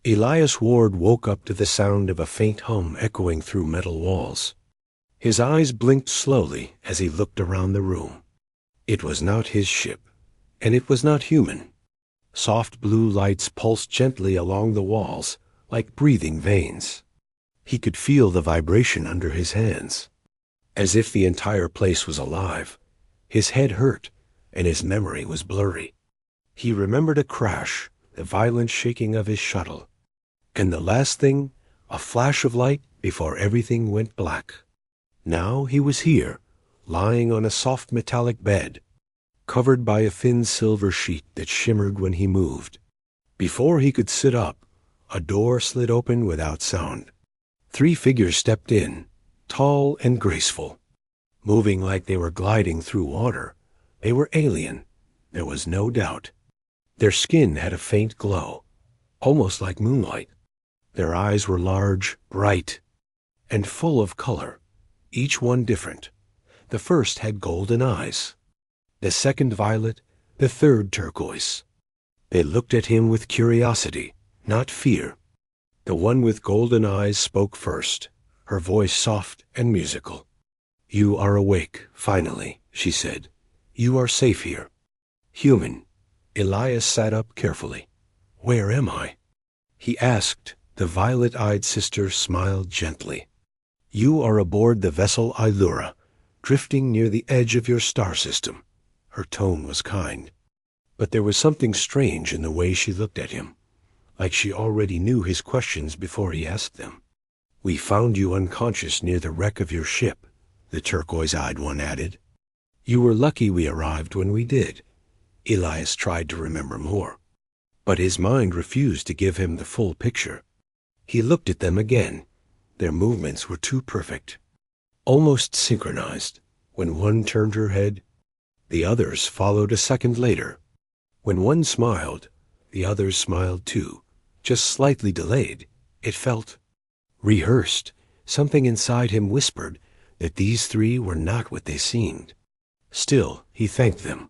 Elias Ward woke up to the sound of a faint hum echoing through metal walls. His eyes blinked slowly as he looked around the room. It was not his ship, and it was not human. Soft blue lights pulsed gently along the walls like breathing veins. He could feel the vibration under his hands, as if the entire place was alive. His head hurt, and his memory was blurry. He remembered a crash, the violent shaking of his shuttle, and the last thing, a flash of light before everything went black. Now he was here, lying on a soft metallic bed, covered by a thin silver sheet that shimmered when he moved. Before he could sit up, a door slid open without sound. 3 figures stepped in, tall and graceful, moving like they were gliding through water. They were alien, there was no doubt. Their skin had a faint glow, almost like moonlight. Their eyes were large, bright, and full of color, each one different. The first had golden eyes, the second violet, the third turquoise. They looked at him with curiosity, not fear. The one with golden eyes spoke first, her voice soft and musical. "You are awake, finally," she said. "You are safe here." "Human." Elias sat up carefully. "Where am I?" he asked. The violet-eyed sister smiled gently. "You are aboard the vessel Ilura, drifting near the edge of your star system." Her tone was kind, but there was something strange in the way she looked at him, like she already knew his questions before he asked them. "We found you unconscious near the wreck of your ship," the turquoise-eyed one added. "You were lucky we arrived when we did." Elias tried to remember more, but his mind refused to give him the full picture. He looked at them again. Their movements were too perfect, almost synchronized. When one turned her head, the others followed a second later. When one smiled, the others smiled too, just slightly delayed. It felt rehearsed. Something inside him whispered that these 3 were not what they seemed. Still, he thanked them.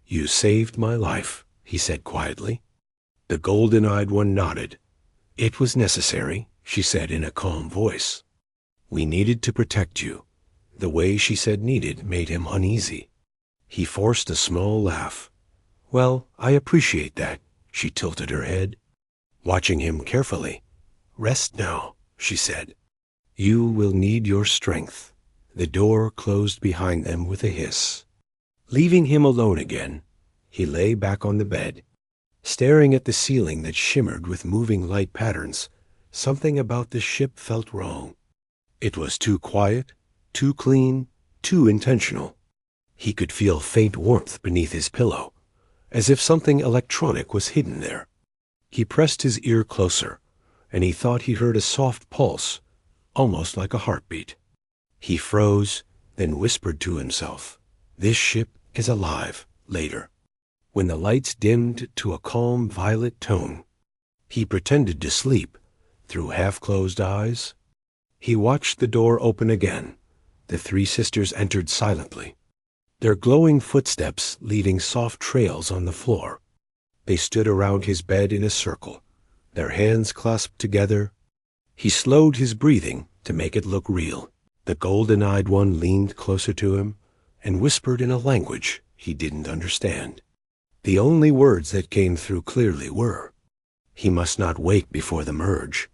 "You saved my life," he said quietly. The golden-eyed one nodded. "It was necessary," she said in a calm voice. "We needed to protect you." The way she said needed made him uneasy. He forced a small laugh. "Well, I appreciate that." She tilted her head, watching him carefully. "Rest now," she said. "You will need your strength." The door closed behind them with a hiss. Leaving him alone again, he lay back on the bed, staring at the ceiling that shimmered with moving light patterns. Something about the ship felt wrong. It was too quiet, too clean, too intentional. He could feel faint warmth beneath his pillow, as if something electronic was hidden there. He pressed his ear closer, and he thought he heard a soft pulse, almost like a heartbeat. He froze, then whispered to himself, "This ship is alive." Later, when the lights dimmed to a calm violet tone, he pretended to sleep through half-closed eyes. He watched the door open again. The 3 sisters entered silently, their glowing footsteps leaving soft trails on the floor. They stood around his bed in a circle, their hands clasped together. He slowed his breathing to make it look real. The golden-eyed one leaned closer to him and whispered in a language he didn't understand. The only words that came through clearly were, he must not wake before the merge.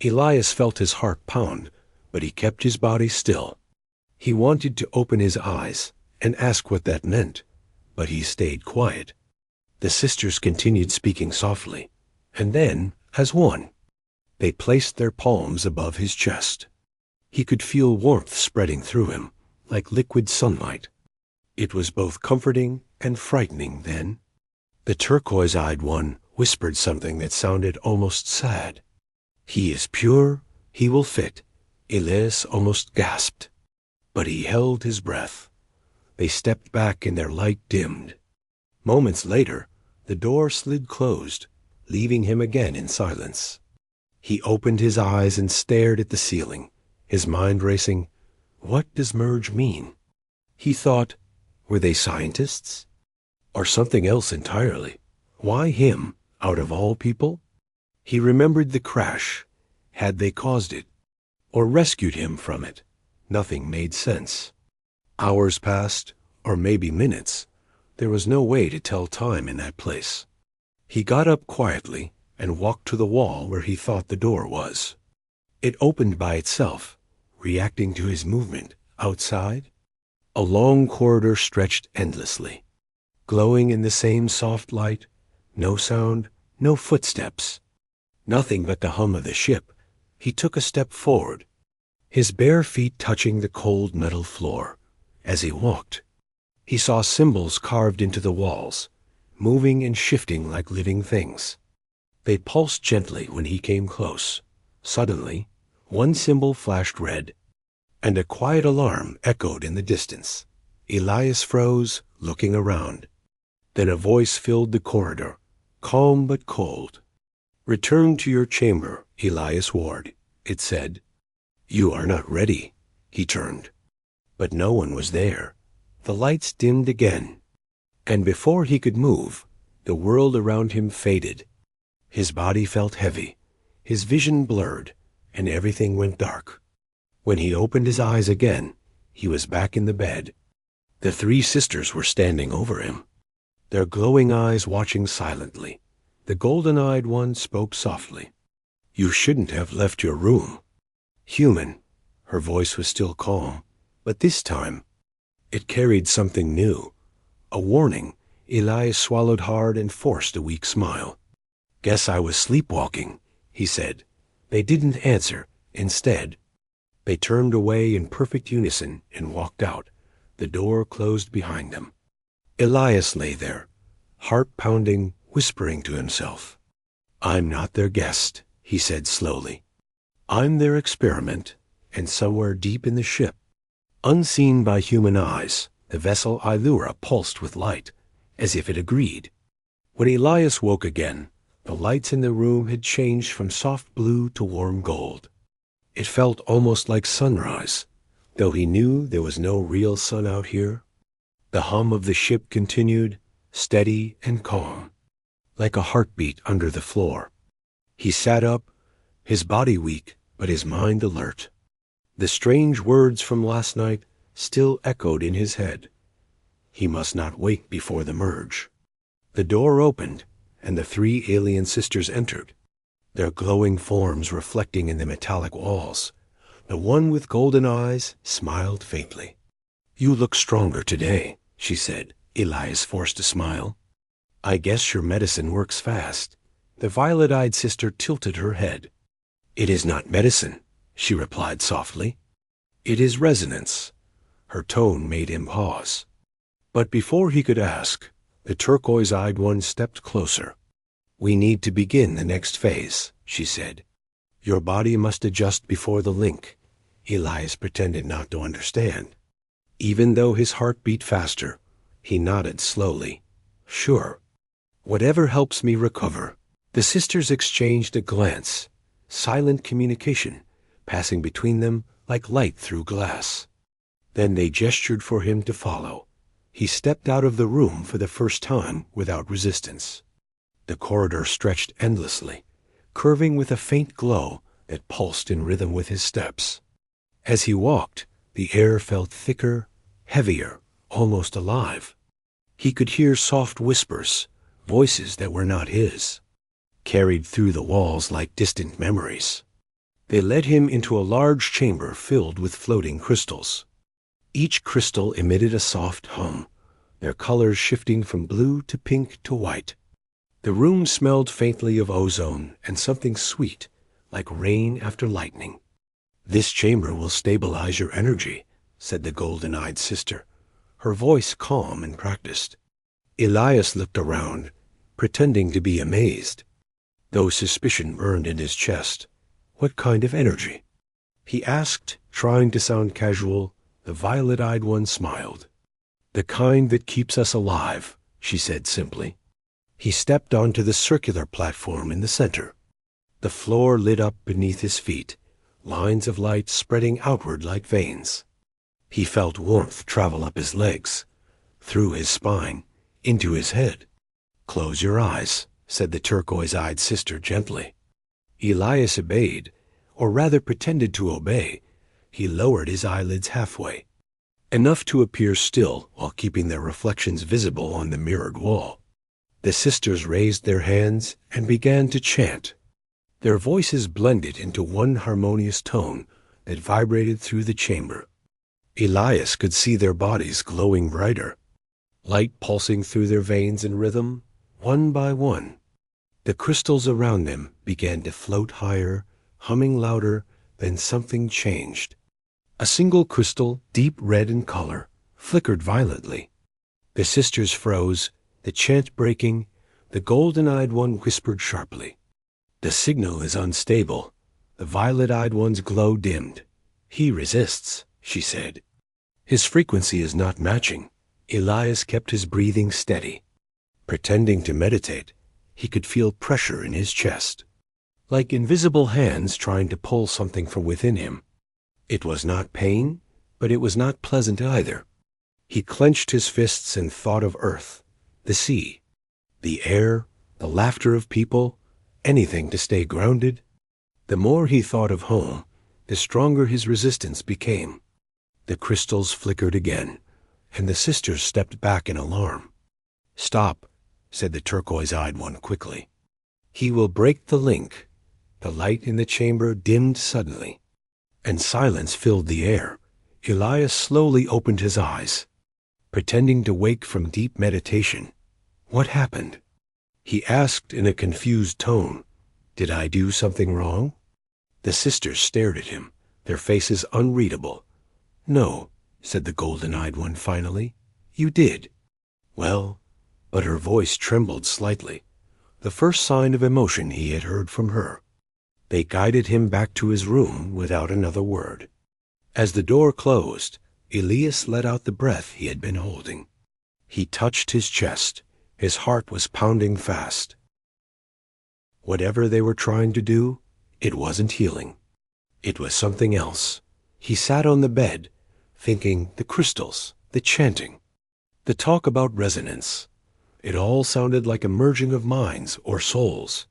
Elias felt his heart pound, but he kept his body still. He wanted to open his eyes and ask what that meant, but he stayed quiet. The sisters continued speaking softly, and then, as one, they placed their palms above his chest. He could feel warmth spreading through him, like liquid sunlight. It was both comforting and frightening then. The turquoise-eyed one whispered something that sounded almost sad. "He is pure, he will fit." Elias almost gasped, but he held his breath. They stepped back and their light dimmed. Moments later, the door slid closed, leaving him again in silence. He opened his eyes and stared at the ceiling, his mind racing. What does merge mean? He thought, were they scientists? Or something else entirely? Why him, out of all people? He remembered the crash. Had they caused it? Or rescued him from it? Nothing made sense. Hours passed, or maybe minutes. There was no way to tell time in that place. He got up quietly and walked to the wall where he thought the door was. It opened by itself, reacting to his movement. Outside, a long corridor stretched endlessly, glowing in the same soft light. No sound, no footsteps. Nothing but the hum of the ship. He took a step forward, his bare feet touching the cold metal floor. As he walked, he saw symbols carved into the walls, moving and shifting like living things. They pulsed gently when he came close. Suddenly, one symbol flashed red, and a quiet alarm echoed in the distance. Elias froze, looking around. Then a voice filled the corridor, calm but cold. "Return to your chamber, Elias Ward," it said. "You are not ready." He turned, but no one was there. The lights dimmed again, and before he could move, the world around him faded. His body felt heavy, his vision blurred, and everything went dark. When he opened his eyes again, he was back in the bed. The three sisters were standing over him, their glowing eyes watching silently. The golden-eyed one spoke softly. "You shouldn't have left your room." "Human." Her voice was still calm, but this time it carried something new. A warning. Elias swallowed hard and forced a weak smile. "Guess I was sleepwalking," he said. They didn't answer. Instead, they turned away in perfect unison and walked out. The door closed behind them. Elias lay there, heart pounding, whispering to himself. "I'm not their guest," he said slowly. "I'm their experiment, and somewhere deep in the ship, unseen by human eyes, the vessel Ilura pulsed with light, as if it agreed." When Elias woke again, the lights in the room had changed from soft blue to warm gold. It felt almost like sunrise, though he knew there was no real sun out here. The hum of the ship continued, steady and calm, like a heartbeat under the floor. He sat up, his body weak, but his mind alert. The strange words from last night still echoed in his head. He must not wake before the merge. The door opened, and the three alien sisters entered, their glowing forms reflecting in the metallic walls. The one with golden eyes smiled faintly. "You look stronger today," she said. Elias forced a smile. "I guess your medicine works fast." The violet-eyed sister tilted her head. "It is not medicine," she replied softly. "It is resonance." Her tone made him pause. But before he could ask, the turquoise-eyed one stepped closer. "We need to begin the next phase," she said. "Your body must adjust before the link." Elias pretended not to understand. Even though his heart beat faster, he nodded slowly. "Sure. Whatever helps me recover." The sisters exchanged a glance, silent communication, passing between them like light through glass. Then they gestured for him to follow. He stepped out of the room for the first time without resistance. The corridor stretched endlessly, curving with a faint glow that pulsed in rhythm with his steps. As he walked, the air felt thicker, heavier, almost alive. He could hear soft whispers, voices that were not his, carried through the walls like distant memories. They led him into a large chamber filled with floating crystals. Each crystal emitted a soft hum, their colors shifting from blue to pink to white. The room smelled faintly of ozone and something sweet, like rain after lightning. "This chamber will stabilize your energy," said the golden-eyed sister, her voice calm and practiced. Elias looked around, pretending to be amazed, though suspicion burned in his chest. "What kind of energy?" he asked, trying to sound casual. The violet-eyed one smiled. "The kind that keeps us alive," she said simply. He stepped onto the circular platform in the center. The floor lit up beneath his feet, lines of light spreading outward like veins. He felt warmth travel up his legs, through his spine, into his head. "Close your eyes," said the turquoise-eyed sister gently. Elias obeyed, or rather pretended to obey. He lowered his eyelids halfway, enough to appear still while keeping their reflections visible on the mirrored wall. The sisters raised their hands and began to chant. Their voices blended into one harmonious tone that vibrated through the chamber. Elias could see their bodies glowing brighter, light pulsing through their veins in rhythm, one by one. The crystals around them began to float higher, humming louder. Then something changed. A single crystal, deep red in color, flickered violently. The sisters froze, the chant breaking. The golden-eyed one whispered sharply, "The signal is unstable." The violet-eyed one's glow dimmed. "He resists," she said. "His frequency is not matching." Elias kept his breathing steady. Pretending to meditate, he could feel pressure in his chest, like invisible hands trying to pull something from within him. It was not pain, but it was not pleasant either. He clenched his fists and thought of Earth, the sea, the air, the laughter of people, anything to stay grounded. The more he thought of home, the stronger his resistance became. The crystals flickered again, and the sisters stepped back in alarm. "Stop," said the turquoise-eyed one quickly. "He will break the link." The light in the chamber dimmed suddenly, and silence filled the air. Elias slowly opened his eyes, pretending to wake from deep meditation. "What happened?" he asked in a confused tone. "Did I do something wrong?" The sisters stared at him, their faces unreadable. "No," said the golden-eyed one finally. "You did." "Well," but her voice trembled slightly, the first sign of emotion he had heard from her. They guided him back to his room without another word. As the door closed, Elias let out the breath he had been holding. He touched his chest. His heart was pounding fast. Whatever they were trying to do, it wasn't healing. It was something else. He sat on the bed, thinking, the crystals, the chanting, the talk about resonance. It all sounded like a merging of minds or souls.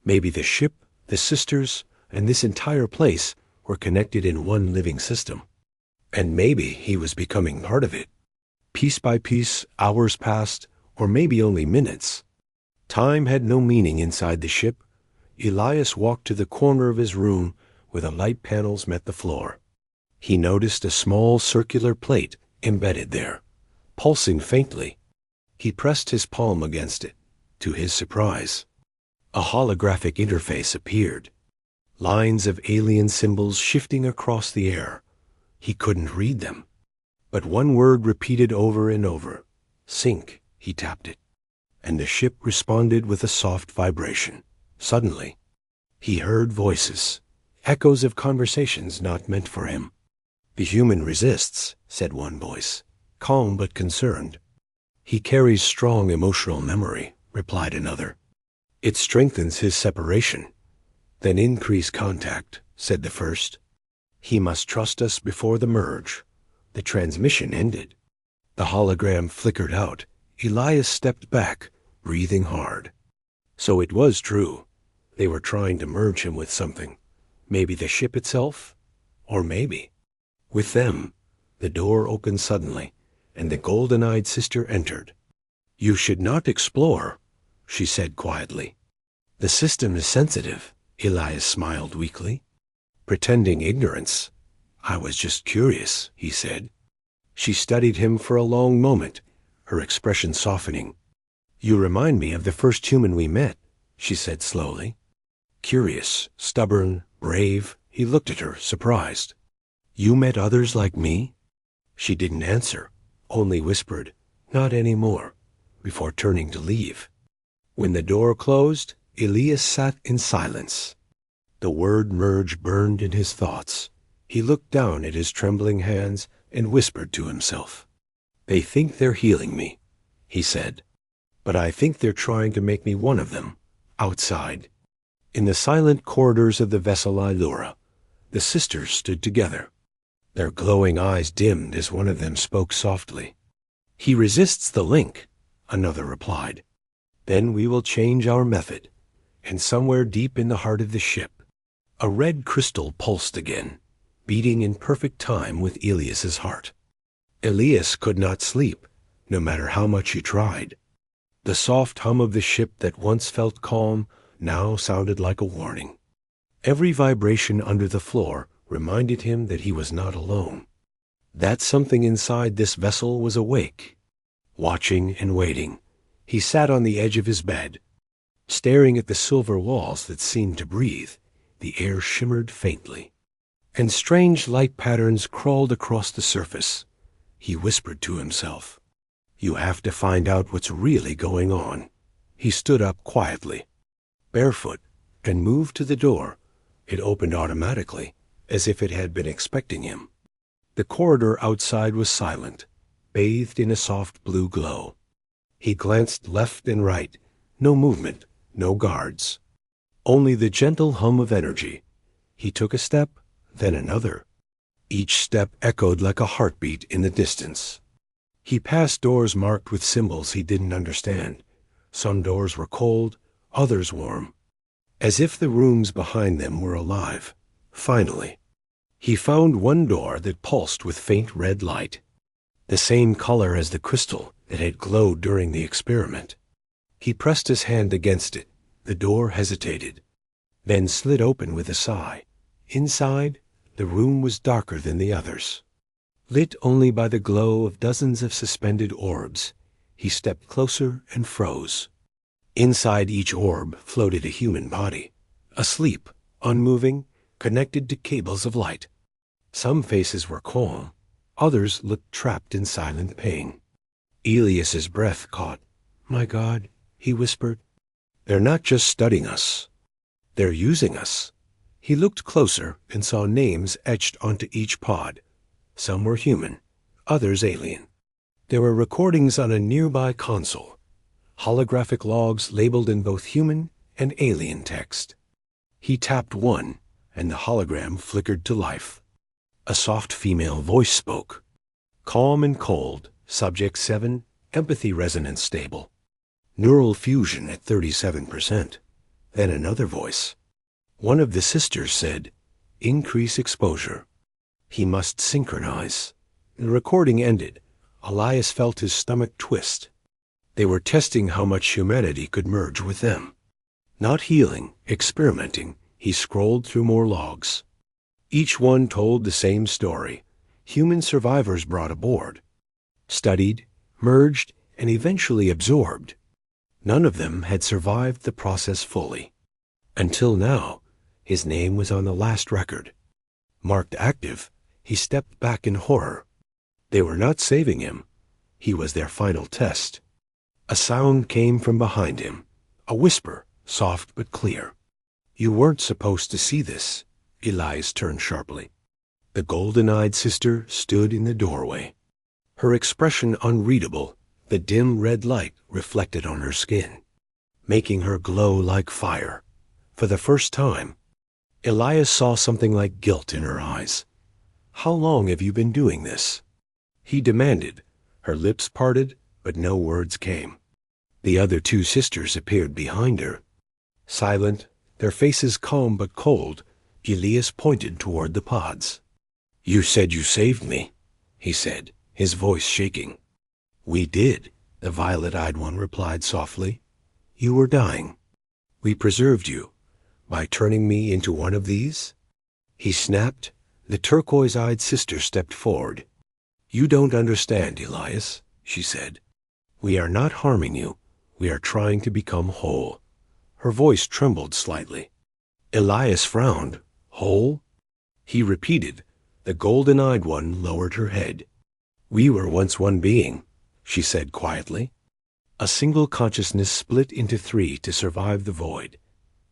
Maybe the ship, the sisters, and this entire place were connected in one living system. And maybe he was becoming part of it. Piece by piece, hours passed, or maybe only minutes. Time had no meaning inside the ship. Elias walked to the corner of his room where the light panels met the floor. He noticed a small circular plate embedded there, pulsing faintly. He pressed his palm against it. To his surprise, a holographic interface appeared, lines of alien symbols shifting across the air. He couldn't read them, but one word repeated over and over. "Sync." He tapped it, and the ship responded with a soft vibration. Suddenly, he heard voices, echoes of conversations not meant for him. "The human resists," said one voice, calm but concerned. "He carries strong emotional memory," replied another. "It strengthens his separation." "Then increase contact," said the first. "He must trust us before the merge." The transmission ended. The hologram flickered out. Elias stepped back, breathing hard. So it was true. They were trying to merge him with something. Maybe the ship itself? Or maybe. With them, the door opened suddenly, and the golden-eyed sister entered. "You should not explore," she said quietly. "The system is sensitive," Elias smiled weakly, pretending ignorance. "I was just curious," he said. She studied him for a long moment, her expression softening. "You remind me of the first human we met," she said slowly. Curious, stubborn, brave, he looked at her, surprised. "You met others like me?" She didn't answer, only whispered, "Not anymore," before turning to leave. When the door closed, Elias sat in silence. The word merge burned in his thoughts. He looked down at his trembling hands and whispered to himself. "They think they're healing me," he said, "but I think they're trying to make me one of them, outside." In the silent corridors of the vessel Ilura, the sisters stood together. Their glowing eyes dimmed as one of them spoke softly. "He resists the link," another replied. "Then we will change our method. and somewhere deep in the heart of the ship, a red crystal pulsed again, beating in perfect time with Elias's heart. Elias could not sleep, no matter how much he tried. The soft hum of the ship that once felt calm now sounded like a warning. Every vibration under the floor reminded him that he was not alone, that something inside this vessel was awake, watching and waiting. He sat on the edge of his bed, staring at the silver walls that seemed to breathe. The air shimmered faintly, and strange light patterns crawled across the surface. He whispered to himself, "You have to find out what's really going on." He stood up quietly, barefoot, and moved to the door. It opened automatically, as if it had been expecting him. The corridor outside was silent, bathed in a soft blue glow. He glanced left and right. No movement, no guards. Only the gentle hum of energy. He took a step, then another. Each step echoed like a heartbeat in the distance. He passed doors marked with symbols he didn't understand. Some doors were cold, others warm, as if the rooms behind them were alive. Finally, he found one door that pulsed with faint red light, the same color as the crystal that had glowed during the experiment. He pressed his hand against it. The door hesitated, then slid open with a sigh. Inside, the room was darker than the others, lit only by the glow of dozens of suspended orbs. He stepped closer and froze. Inside each orb floated a human body, asleep, unmoving, connected to cables of light. Some faces were calm, others looked trapped in silent pain. Elias's breath caught. "My God," he whispered, "they're not just studying us. They're using us." He looked closer and saw names etched onto each pod. Some were human, others alien. There were recordings on a nearby console, holographic logs labeled in both human and alien text. He tapped one, and the hologram flickered to life. A soft female voice spoke. Calm and cold, subject 7, empathy resonance stable. Neural fusion at 37%. Then another voice. One of the sisters said, "Increase exposure." He must synchronize. The recording ended. Elias felt his stomach twist. They were testing how much humanity could merge with them. Not healing, experimenting. He scrolled through more logs. Each one told the same story. Human survivors brought aboard, studied, merged, and eventually absorbed. None of them had survived the process fully. Until now, his name was on the last record. Marked active, he stepped back in horror. They were not saving him. He was their final test. A sound came from behind him, a whisper, soft but clear. "You weren't supposed to see this." Elias turned sharply. The golden-eyed sister stood in the doorway, her expression unreadable, the dim red light reflected on her skin, making her glow like fire. For the first time, Elias saw something like guilt in her eyes. "How long have you been doing this?" he demanded. Her lips parted, but no words came. The other two sisters appeared behind her. Silent, their faces calm but cold, Elias pointed toward the pods. "You said you saved me," he said, his voice shaking. "We did," the violet-eyed one replied softly. "You were dying. We preserved you by turning me into one of these." He snapped. The turquoise-eyed sister stepped forward. "You don't understand, Elias," she said. "We are not harming you. We are trying to become whole." Her voice trembled slightly. Elias frowned. "Whole?" He repeated. The golden-eyed one lowered her head. "We were once one being," she said quietly. A single consciousness split into three to survive the void.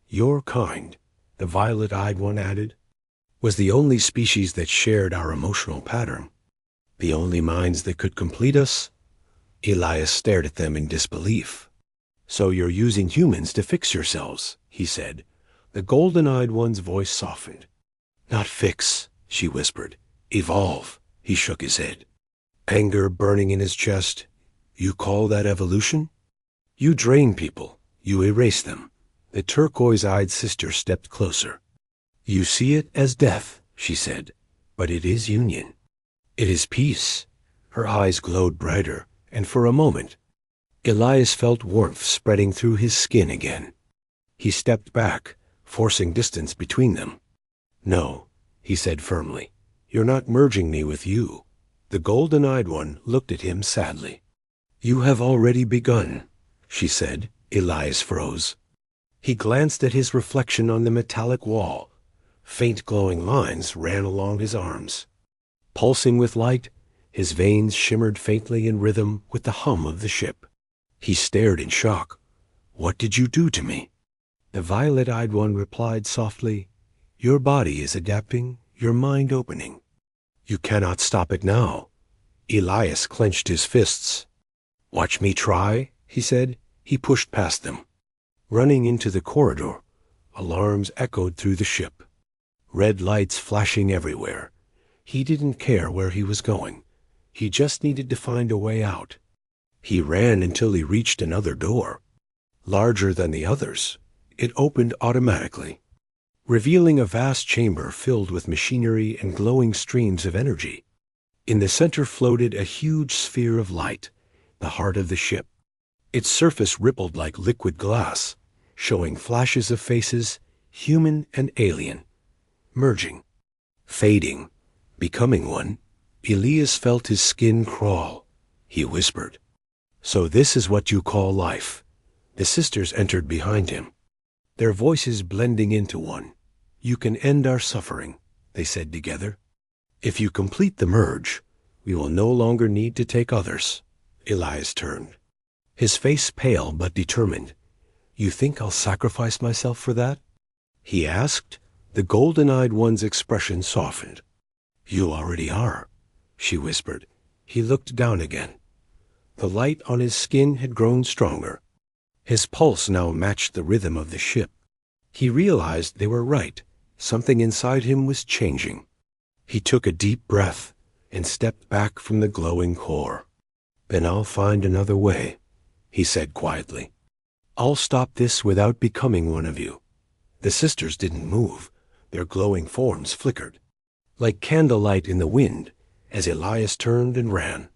"Your kind," the violet-eyed one added, "was the only species that shared our emotional pattern. The only minds that could complete us." Elias stared at them in disbelief. "So you're using humans to fix yourselves," he said. The golden-eyed one's voice softened. "Not fix," she whispered. "Evolve." He shook his head, anger burning in his chest. "You call that evolution? You drain people. You erase them. The turquoise-eyed sister stepped closer. "You see it as death," she said, "but it is union. It is peace." Her eyes glowed brighter, and for a moment, Elias felt warmth spreading through his skin again. He stepped back, forcing distance between them. "No," he said firmly, "you're not merging me with you." The golden-eyed one looked at him sadly. "You have already begun," she said. Elias froze. He glanced at his reflection on the metallic wall. Faint glowing lines ran along his arms. Pulsing with light, his veins shimmered faintly in rhythm with the hum of the ship. He stared in shock. "What did you do to me?" The violet-eyed one replied softly, "Your body is adapting, your mind opening. You cannot stop it now." Elias clenched his fists. "Watch me try," he said. He pushed past them. Running into the corridor, alarms echoed through the ship. Red lights flashing everywhere. He didn't care where he was going. He just needed to find a way out. He ran until he reached another door. Larger than the others, it opened automatically, revealing a vast chamber filled with machinery and glowing streams of energy. In the center floated a huge sphere of light, the heart of the ship. Its surface rippled like liquid glass, showing flashes of faces, human and alien, merging, fading, becoming one. Elias felt his skin crawl. He whispered, "So this is what you call life." The sisters entered behind him, their voices blending into one. "You can end our suffering," they said together. "If you complete the merge, we will no longer need to take others." Elias turned, his face pale but determined. "You think I'll sacrifice myself for that?" he asked. The golden-eyed one's expression softened. "You already are," she whispered. He looked down again. The light on his skin had grown stronger. His pulse now matched the rhythm of the ship. He realized they were right. Something inside him was changing. He took a deep breath and stepped back from the glowing core. "Then I'll find another way," he said quietly. "I'll stop this without becoming one of you." The sisters didn't move. Their glowing forms flickered, like candlelight in the wind, as Elias turned and ran.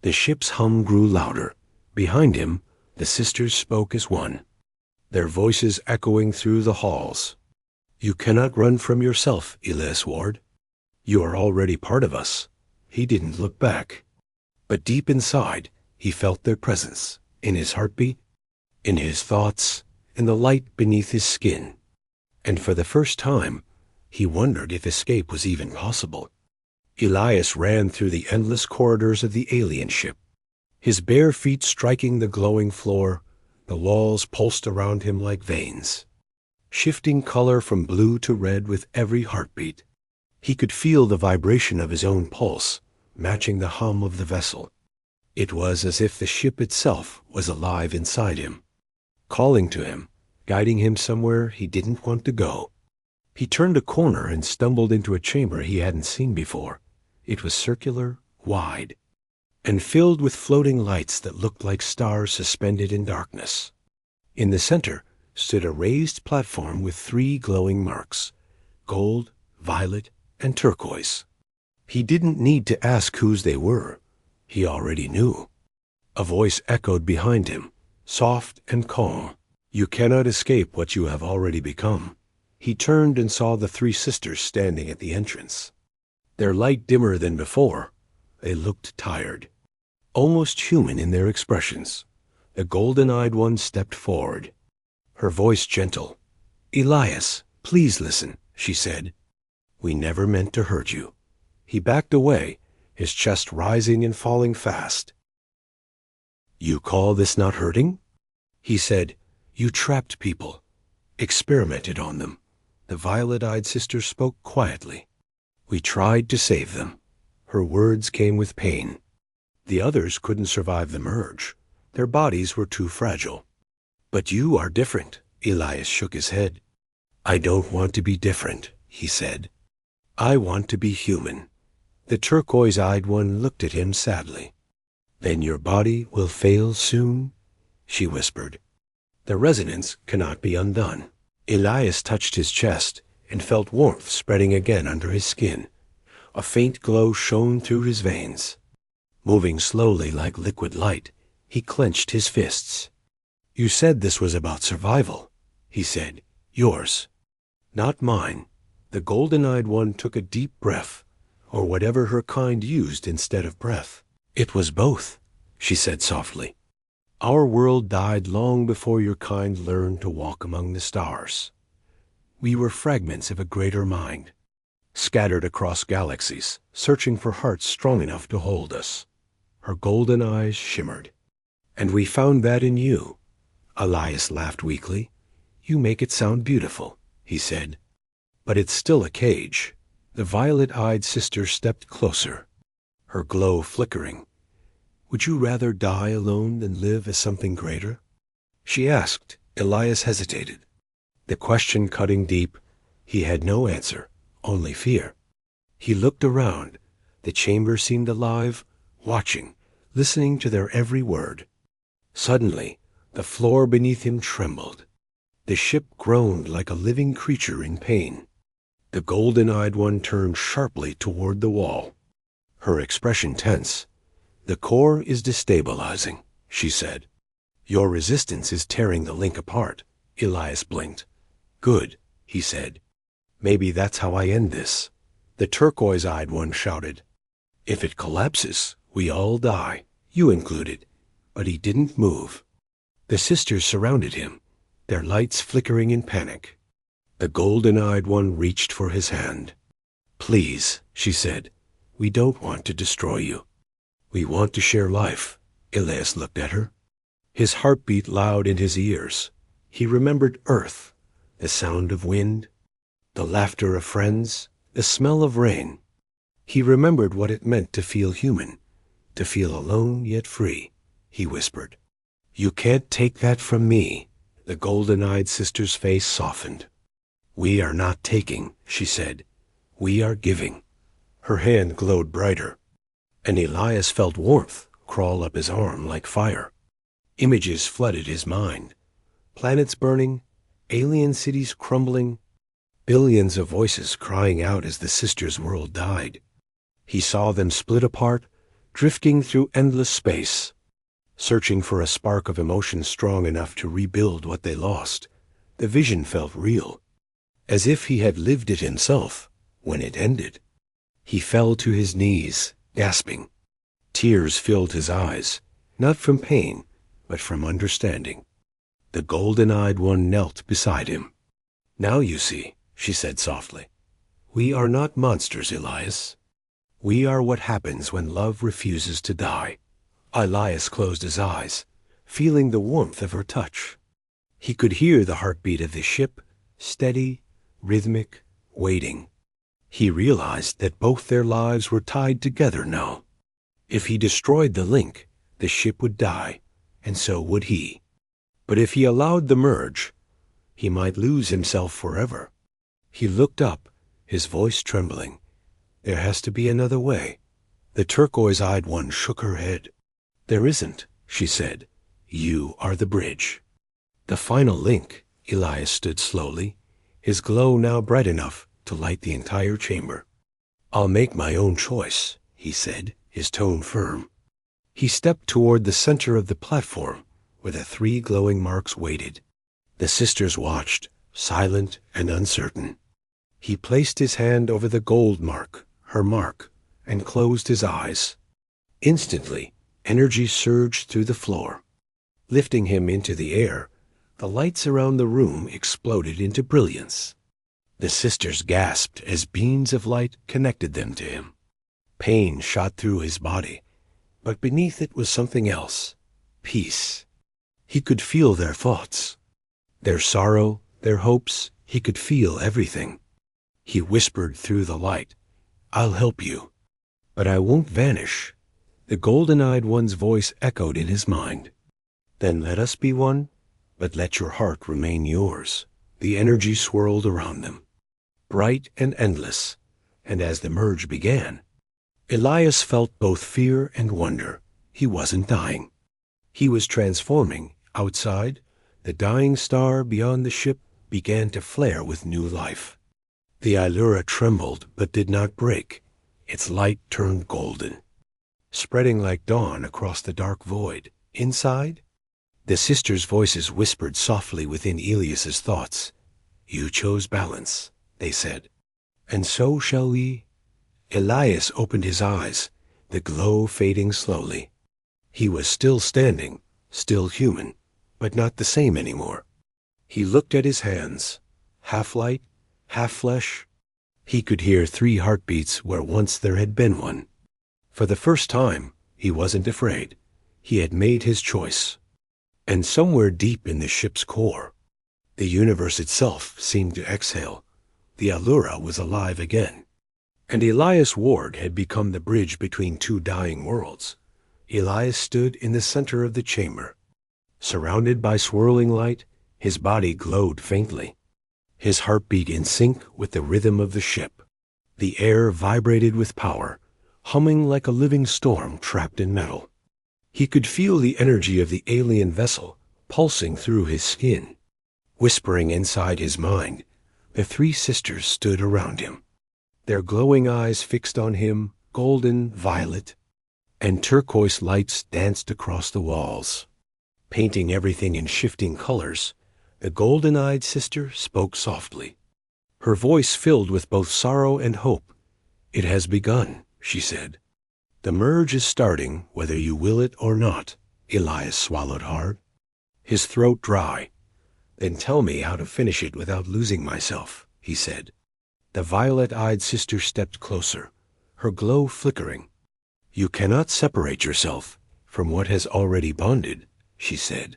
The ship's hum grew louder. Behind him, the sisters spoke as one, their voices echoing through the halls. "You cannot run from yourself, Elias Ward. You are already part of us." He didn't look back, but deep inside, he felt their presence, in his heartbeat, in his thoughts, in the light beneath his skin. And for the first time, he wondered if escape was even possible. Elias ran through the endless corridors of the alien ship, his bare feet striking the glowing floor. The walls pulsed around him like veins, shifting color from blue to red with every heartbeat. He could feel the vibration of his own pulse, matching the hum of the vessel. It was as if the ship itself was alive inside him, calling to him, guiding him somewhere he didn't want to go. He turned a corner and stumbled into a chamber he hadn't seen before. It was circular, wide, and filled with floating lights that looked like stars suspended in darkness. In the center stood a raised platform with 3 glowing marks: gold, violet, and turquoise. He didn't need to ask whose they were. He already knew. A voice echoed behind him, soft and calm. "You cannot escape what you have already become." He turned and saw the 3 sisters standing at the entrance, their light dimmer than before. They looked tired, almost human in their expressions. The golden-eyed one stepped forward, her voice gentle. "Elias, please listen," she said. "We never meant to hurt you." He backed away, his chest rising and falling fast. "You call this not hurting?" he said. "You trapped people, experimented on them." The violet-eyed sister spoke quietly. "We tried to save them." Her words came with pain. The others couldn't survive the merge. Their bodies were too fragile. "But you are different." Elias shook his head. "I don't want to be different," he said. "I want to be human." The turquoise-eyed one looked at him sadly. "Then your body will fail soon?" she whispered. The resonance cannot be undone. Elias touched his chest and felt warmth spreading again under his skin. A faint glow shone through his veins. Moving slowly like liquid light, he clenched his fists. "You said this was about survival," he said. "Yours, not mine." The golden-eyed one took a deep breath, or whatever her kind used instead of breath. "It was both," she said softly. "Our world died long before your kind learned to walk among the stars. We were fragments of a greater mind, scattered across galaxies, searching for hearts strong enough to hold us." Her golden eyes shimmered. "And we found that in you." Elias laughed weakly. "You make it sound beautiful," he said. "But it's still a cage." The violet-eyed sister stepped closer, her glow flickering. "Would you rather die alone than live as something greater?" she asked. Elias hesitated, the question cutting deep. He had no answer, only fear. He looked around. The chamber seemed alive, watching, listening to their every word. Suddenly, the floor beneath him trembled. The ship groaned like a living creature in pain. The golden-eyed one turned sharply toward the wall, her expression tense. "The core is destabilizing," she said. "Your resistance is tearing the link apart." Elias blinked. "Good," he said. "Maybe that's how I end this." The turquoise-eyed one shouted. "If it collapses, we all die, you included." But he didn't move. The sisters surrounded him, their lights flickering in panic. The golden-eyed one reached for his hand. "Please," she said, "we don't want to destroy you. We want to share life." Elias looked at her. His heart beat loud in his ears. He remembered Earth, the sound of wind, the laughter of friends, the smell of rain. He remembered what it meant to feel human, to feel alone yet free. He whispered, "You can't take that from me." The golden-eyed sister's face softened. "We are not taking," she said. "We are giving." Her hand glowed brighter, and Elias felt warmth crawl up his arm like fire. Images flooded his mind. Planets burning, alien cities crumbling, billions of voices crying out as the sisters' world died. He saw them split apart, drifting through endless space, searching for a spark of emotion strong enough to rebuild what they lost. The vision felt real, as if he had lived it himself when it ended. He fell to his knees, gasping. Tears filled his eyes, not from pain, but from understanding. The golden-eyed one knelt beside him. "Now you see," she said softly. "We are not monsters, Elias. We are what happens when love refuses to die." Elias closed his eyes, feeling the warmth of her touch. He could hear the heartbeat of the ship, steady, rhythmic, waiting. He realized that both their lives were tied together now. If he destroyed the link, the ship would die, and so would he. But if he allowed the merge, he might lose himself forever. He looked up, his voice trembling. "There has to be another way." The turquoise-eyed one shook her head. "There isn't," she said. "You are the bridge." The final link. Elias stood slowly, his glow now bright enough to light the entire chamber. "I'll make my own choice," he said, his tone firm. He stepped toward the center of the platform, where the three glowing marks waited. The sisters watched, silent and uncertain. He placed his hand over the gold mark, her mark, and closed his eyes. Instantly, energy surged through the floor. Lifting him into the air, the lights around the room exploded into brilliance. The sisters gasped as beams of light connected them to him. Pain shot through his body, but beneath it was something else. Peace. He could feel their thoughts, their sorrow, their hopes. He could feel everything. He whispered through the light, "I'll help you, but I won't vanish." The golden-eyed one's voice echoed in his mind. "Then let us be one, but let your heart remain yours." The energy swirled around them, bright and endless, and as the merge began, Elias felt both fear and wonder. He wasn't dying. He was transforming, outside, The dying star beyond the ship began to flare with new life. The Ilura trembled but did not break. Its light turned golden, spreading like dawn across the dark void. Inside, the sisters' voices whispered softly within Elias's thoughts. "You chose balance," they said. "And so shall we." Elias opened his eyes, the glow fading slowly. He was still standing, still human, but not the same anymore. He looked at his hands, half light, half flesh. He could hear 3 heartbeats where once there had been one. For the first time, he wasn't afraid. He had made his choice. And somewhere deep in the ship's core, the universe itself seemed to exhale. The Allura was alive again. And Elias Ward had become the bridge between 2 dying worlds. Elias stood in the center of the chamber. Surrounded by swirling light, his body glowed faintly. His heartbeat in sync with the rhythm of the ship. The air vibrated with power, humming like a living storm trapped in metal. He could feel the energy of the alien vessel pulsing through his skin. Whispering inside his mind, the 3 sisters stood around him, their glowing eyes fixed on him, golden, violet, and turquoise lights danced across the walls. Painting everything in shifting colors, the golden-eyed sister spoke softly. Her voice filled with both sorrow and hope. "It has begun," she said. "The merge is starting, whether you will it or not." Elias swallowed hard, his throat dry. "Then tell me how to finish it without losing myself," he said. The violet-eyed sister stepped closer, her glow flickering. "You cannot separate yourself from what has already bonded," she said.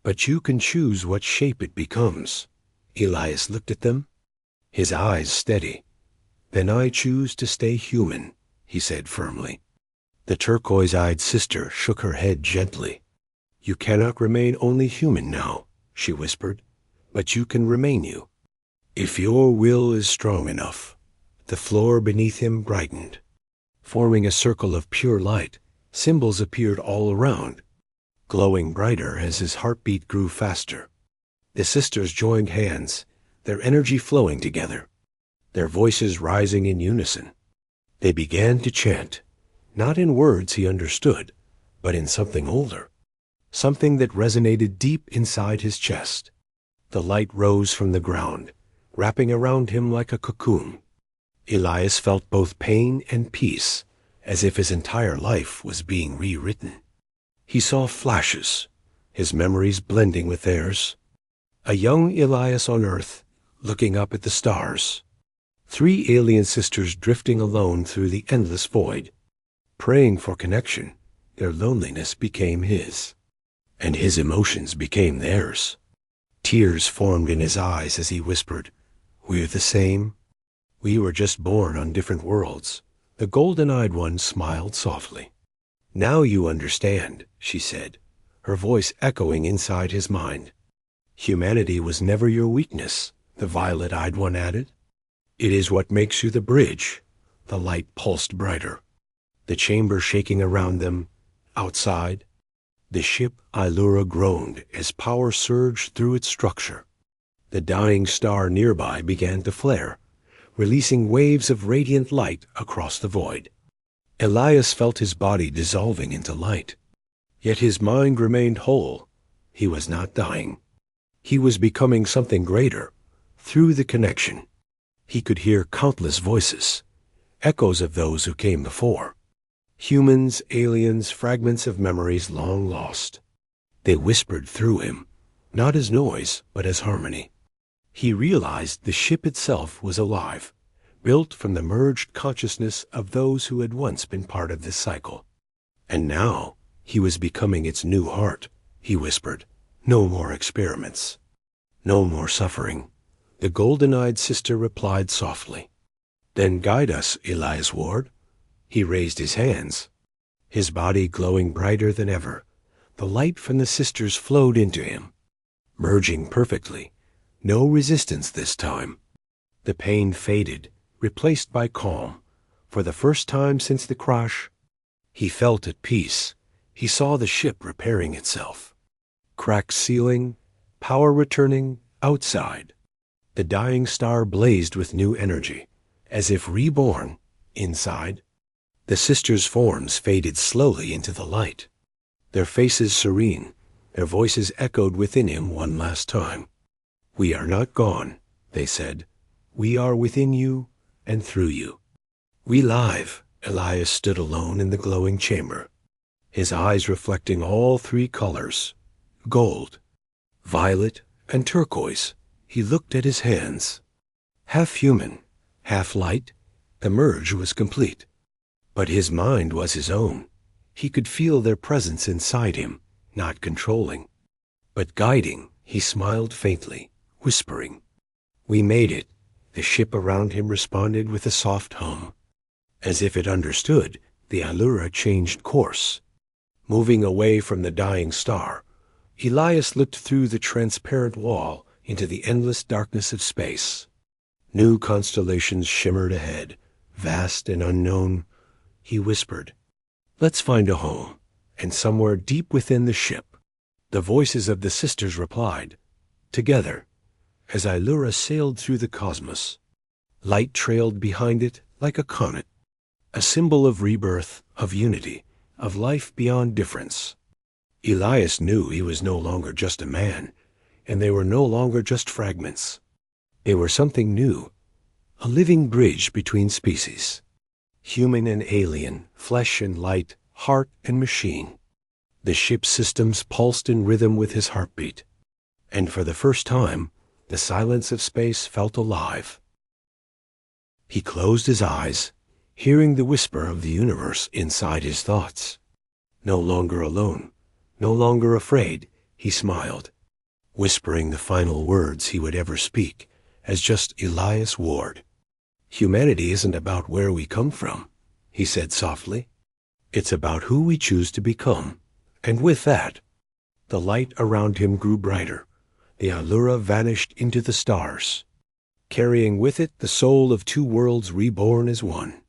"But you can choose what shape it becomes." Elias looked at them, his eyes steady. "Then I choose to stay human," he said firmly. The turquoise-eyed sister shook her head gently. "You cannot remain only human now," she whispered, "but you can remain you. If your will is strong enough." The floor beneath him brightened. Forming a circle of pure light, symbols appeared all around, glowing brighter as his heartbeat grew faster. The sisters joined hands, their energy flowing together, their voices rising in unison. They began to chant, not in words he understood, but in something older, something that resonated deep inside his chest. The light rose from the ground, wrapping around him like a cocoon. Elias felt both pain and peace, as if his entire life was being rewritten. He saw flashes, his memories blending with theirs. A young Elias on Earth, looking up at the stars. 3 alien sisters drifting alone through the endless void. Praying for connection, their loneliness became his, and his emotions became theirs. Tears formed in his eyes as he whispered, "We're the same. We were just born on different worlds." The golden-eyed one smiled softly. "Now you understand," she said, her voice echoing inside his mind. "Humanity was never your weakness," the violet-eyed one added. "It is what makes you the bridge." The light pulsed brighter, the chamber shaking around them. Outside, the ship Ilura groaned as power surged through its structure. The dying star nearby began to flare, releasing waves of radiant light across the void. Elias felt his body dissolving into light. Yet his mind remained whole. He was not dying. He was becoming something greater. Through the connection, he could hear countless voices, echoes of those who came before. Humans, aliens, fragments of memories long lost. They whispered through him, not as noise, but as harmony. He realized the ship itself was alive, built from the merged consciousness of those who had once been part of this cycle. And now he was becoming its new heart, he whispered. "No more experiments. No more suffering." The golden-eyed sister replied softly. "Then guide us, Elias Ward." He raised his hands, his body glowing brighter than ever. The light from the sisters flowed into him, merging perfectly. No resistance this time. The pain faded, replaced by calm. For the first time since the crash, he felt at peace. He saw the ship repairing itself. Cracked ceiling, power returning outside. The dying star blazed with new energy, as if reborn inside. The sisters' forms faded slowly into the light, their faces serene, their voices echoed within him one last time. "We are not gone," they said. "We are within you and through you." "We live." Elias stood alone in the glowing chamber, his eyes reflecting all three colors, gold, violet, and turquoise. He looked at his hands. Half human, half light, the merge was complete. But his mind was his own. He could feel their presence inside him, not controlling, but guiding. He smiled faintly, whispering. "We made it." The ship around him responded with a soft hum. As if it understood, the Allura changed course. Moving away from the dying star, Elias looked through the transparent wall into the endless darkness of space. New constellations shimmered ahead, vast and unknown. He whispered, "Let's find a home." And somewhere deep within the ship, the voices of the sisters replied, "Together." As Allura sailed through the cosmos, light trailed behind it like a comet, a symbol of rebirth, of unity, of life beyond difference. Elias knew he was no longer just a man, and they were no longer just fragments. They were something new, a living bridge between species, human and alien, flesh and light, heart and machine. The ship's systems pulsed in rhythm with his heartbeat, and for the first time, the silence of space felt alive. He closed his eyes, hearing the whisper of the universe inside his thoughts. No longer alone, no longer afraid, he smiled, whispering the final words he would ever speak as just Elias Ward. "Humanity isn't about where we come from," he said softly. "It's about who we choose to become." And with that, the light around him grew brighter. The Allura vanished into the stars, carrying with it the soul of two worlds reborn as one.